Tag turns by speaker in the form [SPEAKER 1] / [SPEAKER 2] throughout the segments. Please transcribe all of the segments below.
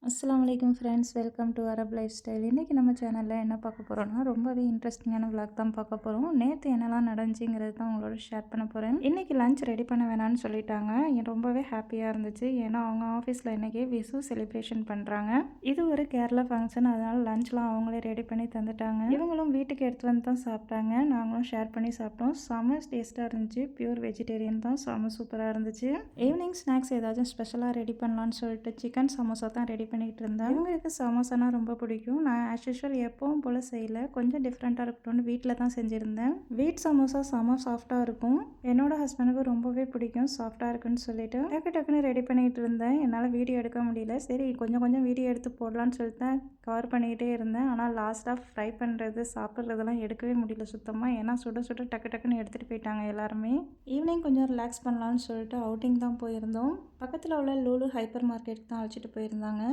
[SPEAKER 1] அஸ்ஸலாமு அலைக்கும் friends, welcome to Arab life style. இன்றைக்கி நம்ம சேனலில் என்ன பார்க்க போகிறோன்னா, ரொம்பவே இன்ட்ரெஸ்டிங்கான விளாக் தான் பார்க்க போகிறோம். நேற்று என்னெல்லாம் நடந்துச்சுங்கிறது தான் உங்களோட ஷேர் பண்ண போகிறேன். இன்றைக்கி லஞ்ச் ரெடி பண்ண வேணான்னு சொல்லிட்டாங்க. ரொம்பவே ஹாப்பியாக இருந்துச்சு. ஏன்னா அவங்க ஆஃபீஸில் இன்றைக்கி விசு செலிப்ரேஷன் பண்ணுறாங்க. இது ஒரு கேரளா ஃபங்க்ஷன், அதனால் லஞ்ச்லாம் அவங்களே ரெடி பண்ணி தந்துட்டாங்க. இவங்களும் வீட்டுக்கு எடுத்து வந்து தான் சாப்பிட்டாங்க. நாங்களும் ஷேர் பண்ணி சாப்பிட்டோம். செம்ம டேஸ்ட்டாக இருந்துச்சு. பியூர் வெஜிடேரியன் தான், செம்ம சூப்பராக இருந்துச்சு. ஈவினிங் ஸ்நாக்ஸ் ஏதாச்சும் ஸ்பெஷலாக ரெடி பண்ணலான்னு சொல்லிட்டு சிக்கன் சமோசா தான் ரெடி பண்ணிக்கிட்டு இருந்தேன். இவங்களுக்கு சமோசானா ரொம்ப பிடிக்கும். நான் ஆஸ் யூஷுவல் எப்பவும் போல் செய்யல, கொஞ்சம் டிஃப்ரெண்ட்டாக இருக்கட்டும்னு வீட்டில் தான் செஞ்சுருந்தேன். வீட் சமோசா செம சாஃப்டாக இருக்கும். என்னோட ஹஸ்பண்டுக்கு ரொம்பவே பிடிக்கும், சாஃப்டாக இருக்குன்னு சொல்லிட்டு டக்குன்னு ரெடி பண்ணிக்கிட்டு இருந்தேன். என்னால் வீடியோ எடுக்க முடியல. சரி கொஞ்சம் வீடியோ எடுத்து போடலான்னு சொல்லிட்டு கவர் பண்ணிக்கிட்டே இருந்தேன். ஆனால் லாஸ்ட்டாக ஃப்ரை பண்ணுறது சாப்பிட்றதெல்லாம் எடுக்கவே முடியல சுத்தமாக. ஏன்னா சுட டக்குன்னு எடுத்துகிட்டு போயிட்டாங்க எல்லாருமே. ஈவினிங் கொஞ்சம் ரிலாக்ஸ் பண்ணலான்னு சொல்லிட்டு அவுட்டிங் தான் போயிருந்தோம். பக்கத்தில் உள்ள லூலு ஹைப்பர் மார்க்கெட்டுக்கு தான் அழைச்சிட்டு போயிருந்தாங்க.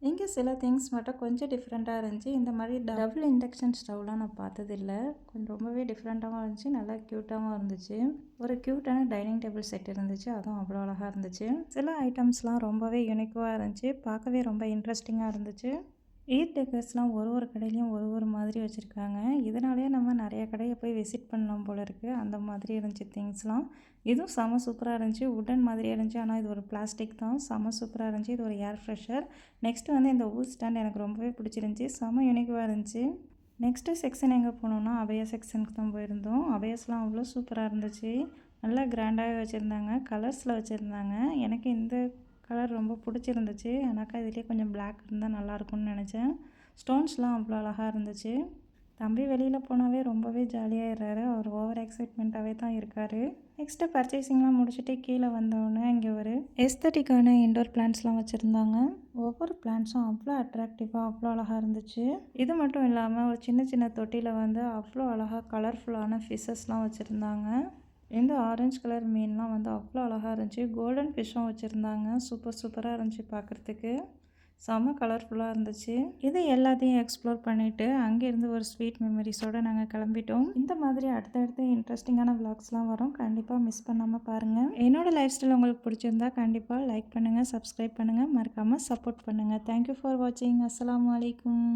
[SPEAKER 1] இங்கே சில திங்ஸ் மட்டும் கொஞ்சம் டிஃப்ரெண்ட்டாக இருந்துச்சு. இந்த மாதிரி டபுள் இண்டக்ஷன் ஸ்டவ்லாம் நான் பார்த்ததில்ல. கொஞ்சம் ரொம்பவே டிஃப்ரெண்ட்டாகவும் இருந்துச்சு, நல்லா க்யூட்டாகவும் இருந்துச்சு. ஒரு க்யூட்டான டைனிங் டேபிள் செட் இருந்துச்சு, அதுவும் அவ்வளோ அழகாக இருந்துச்சு. சில ஐட்டம்ஸ்லாம் ரொம்பவே யூனிக்காக இருந்துச்சு, பார்க்கவே ரொம்ப இன்ட்ரெஸ்டிங்காக இருந்துச்சு. ஈட் டெக்கர்ஸ்லாம் ஒரு கடையிலையும் ஒரு மாதிரி வச்சுருக்காங்க. இதனாலேயே நம்ம நிறைய கடையை போய் விசிட் பண்ணலாம் போல இருக்குது. அந்த மாதிரி இருந்துச்சு திங்ஸ்லாம். இதுவும் செம சூப்பராக இருந்துச்சு. உடன் மாதிரியே இருந்துச்சு, ஆனால் இது ஒரு பிளாஸ்டிக் தான். செம சூப்பராக இருந்துச்சு. இது ஒரு ஏர் ஃப்ரெஷர். நெக்ஸ்ட்டு வந்து இந்த ஊல் ஸ்டாண்ட் எனக்கு ரொம்பவே பிடிச்சிருந்துச்சி, செம யூனிக்காக இருந்துச்சு. நெக்ஸ்ட்டு செக்ஷன் எங்கே போனோம்னா அபயா செக்ஷனுக்கு தான் போயிருந்தோம். அபயாஸ்லாம் அவ்வளோ சூப்பராக இருந்துச்சு. நல்லா கிராண்டாகவே வச்சுருந்தாங்க, கலர்ஸில் வச்சுருந்தாங்க. எனக்கு இந்த கலர் ரொம்ப பிடிச்சிருந்துச்சு. எனக்கா இதுலேயே கொஞ்சம் பிளாக் இருந்தால் நல்லாயிருக்கும்னு நினச்சேன். ஸ்டோன்ஸ்லாம் அவ்வளோ அழகாக இருந்துச்சு. தம்பி வெளியில் போனாவே ரொம்பவே ஜாலியாகிடுறாரு. அவர் ஓவர் எக்ஸைட்மெண்ட்டாகவே தான் இருக்கார். நெக்ஸ்ட்டு பர்ச்சேசிங்லாம் முடிச்சுட்டு கீழே வந்தோடனே இங்கே ஒரு எஸ்தட்டிக்கான இன்டோர் பிளான்ட்ஸ்லாம் வச்சுருந்தாங்க. ஒவ்வொரு பிளான்ட்ஸும் அவ்வளோ அட்ராக்டிவாக அவ்வளோ அழகாக இருந்துச்சு. இது மட்டும் இல்லாமல் ஒரு சின்ன தொட்டியில் வந்து அவ்வளோ அழகாக கலர்ஃபுல்லான ஃபிஷ்ஷஸ்லாம் வச்சுருந்தாங்க. இந்த ஆரஞ்சு கலர் மீன்லாம் வந்து அவ்வளோ அழகாக இருந்துச்சு. கோல்டன் ஃபிஷ்ஷும் வச்சுருந்தாங்க. சூப்பராக இருந்துச்சு பார்க்குறதுக்கு. செம்ம கலர்ஃபுல்லாக இருந்துச்சு. இது எல்லாத்தையும் எக்ஸ்ப்ளோர் பண்ணிவிட்டு அங்கேருந்து ஒரு ஸ்வீட் மெமரிஸோடு நாங்கள் கிளம்பிட்டோம். இந்த மாதிரி அடுத்தடுத்து இன்ட்ரெஸ்டிங்கான விளாக்ஸ்லாம் வரும், கண்டிப்பாக மிஸ் பண்ணாமல் பாருங்கள். என்னோடய லைஃப் ஸ்டைல் உங்களுக்கு பிடிச்சிருந்தா கண்டிப்பாக லைக் பண்ணுங்கள், சப்ஸ்கிரைப் பண்ணுங்கள், மறக்காமல் சப்போர்ட் பண்ணுங்கள். தேங்க்யூ ஃபார் வாட்சிங். அஸ்ஸலாமு அலைக்கும்.